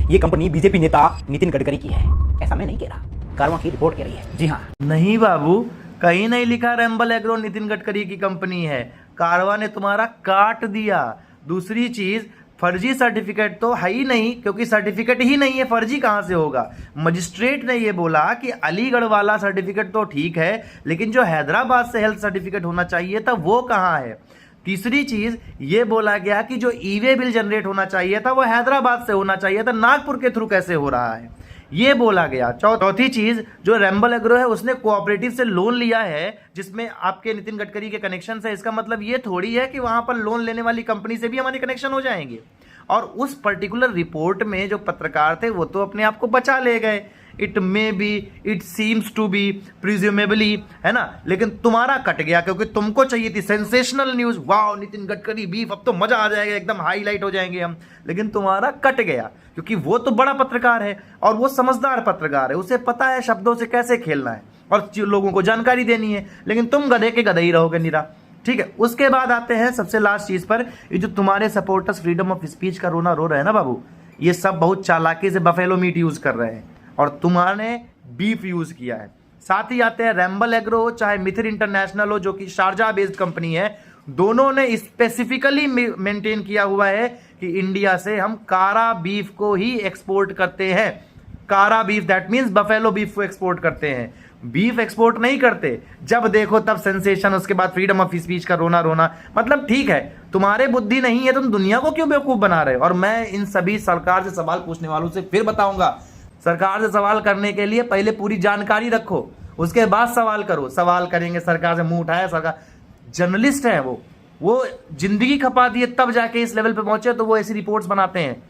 ये company BJP नेता नितिन गडकरी की है। ऐसा मैं नहीं कह रहा, कारवां की रिपोर्ट कह रही है। जी हाँ। नहीं बाबू, कहीं नहीं लिखा रैम्बल एग्रो नितिन गडकरी की कंपनी है। कारवां ने तुम्हारा काट दिया। दूसरी चीज, फर्जी सर्टिफिकेट तो है ही नहीं, क्योंकि सर्टिफिकेट ही नहीं है, फर्जी कहां से होगा। मजिस्ट्रेट ने यह बोला कि अलीगढ़ वाला सर्टिफिकेट तो ठीक है, लेकिन जो हैदराबाद से हेल्थ सर्टिफिकेट होना चाहिए था वो कहां है। तीसरी चीज ये बोला गया कि जो ई वे बिल जनरेट होना चाहिए था वो हैदराबाद से होना चाहिए था, नागपुर के थ्रू कैसे हो रहा है ये बोला गया। चौथी चीज, जो रैम्बल एग्रो है उसने कोऑपरेटिव से लोन लिया है जिसमें आपके नितिन गडकरी के कनेक्शन है। इसका मतलब ये थोड़ी है कि वहां पर लोन लेने वाली कंपनी से भी हमारे कनेक्शन हो जाएंगे। और उस पर्टिकुलर रिपोर्ट में जो पत्रकार थे वो तो अपने आप को बचा ले गए, it may be, it seems to be, presumably, है ना। लेकिन तुम्हारा कट गया क्योंकि तुमको चाहिए थी सेंसेशनल न्यूज, वाह नितिन गडकरी बीफ, अब तो मजा आ जाएगा, एकदम हाईलाइट हो जाएंगे हम। लेकिन तुम्हारा कट गया क्योंकि वो तो बड़ा पत्रकार है और वो समझदार पत्रकार है, उसे पता है शब्दों से कैसे खेलना है और लोगों को जानकारी देनी है। लेकिन तुम गधे के गधे ही रहोगे निरा। ठीक है, उसके बाद आते हैं सबसे लास्ट चीज पर। ये जो तुम्हारे सपोर्टर्स फ्रीडम ऑफ स्पीच का रोना रो रहे हैं ना बाबू, ये सब बहुत चालाकी से बफेलो मीट यूज कर रहे हैं और तुम्हारे बीफ यूज किया है। साथ ही आते हैं रैम्बल एग्रो हो चाहे मिथिर इंटरनेशनल हो जो कि शारजा बेस्ड कंपनी है, दोनों ने स्पेसिफिकली मेंटेन किया हुआ है कि इंडिया से हम कारा बीफ को ही एक्सपोर्ट करते हैं। कारा beef that means buffalo beef को एक्सपोर्ट करते हैं, बीफ एक्सपोर्ट नहीं करते। जब देखो तब सेंसेशन, उसके बाद फ्रीडम ऑफ स्पीच का रोना रोना। मतलब ठीक है, तुम्हारे बुद्धि नहीं है, तुम दुनिया को क्यों बेवकूफ बना रहे हो। और मैं इन सभी सरकार से सवाल पूछने वालों से फिर बताऊंगा, सरकार से सवाल करने के लिए पहले पूरी जानकारी रखो, उसके बाद सवाल करो। सवाल करेंगे, सरकार से मुंह उठाया, सरकार जर्नलिस्ट है, वो जिंदगी खपा दिए तब जाके इस लेवल पे पहुंचे, तो वो ऐसी रिपोर्ट्स बनाते हैं।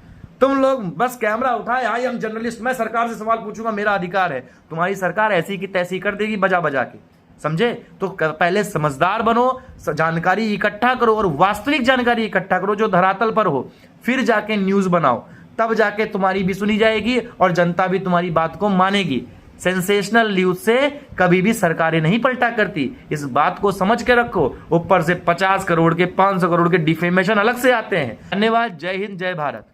तुम लोग बस कैमरा उठाए, आई एम जर्नलिस्ट, मैं सरकार से सवाल पूछूंगा, मेरा अधिकार है। तुम्हारी सरकार ऐसी की तैसी कर देगी बजा बजा के, समझे। तो पहले समझदार बनो, जानकारी इकट्ठा करो और वास्तविक जानकारी इकट्ठा करो जो धरातल पर हो, फिर जाके न्यूज बनाओ, तब जाके तुम्हारी भी सुनी जाएगी और जनता भी तुम्हारी बात को मानेगी। सेंसेशनल न्यूज से कभी भी सरकारें नहीं पलटा करती, इस बात को समझ के रखो। ऊपर से 50 करोड़ के 500 करोड़ के डिफेमेशन अलग से आते हैं। धन्यवाद, जय हिंद, जय भारत।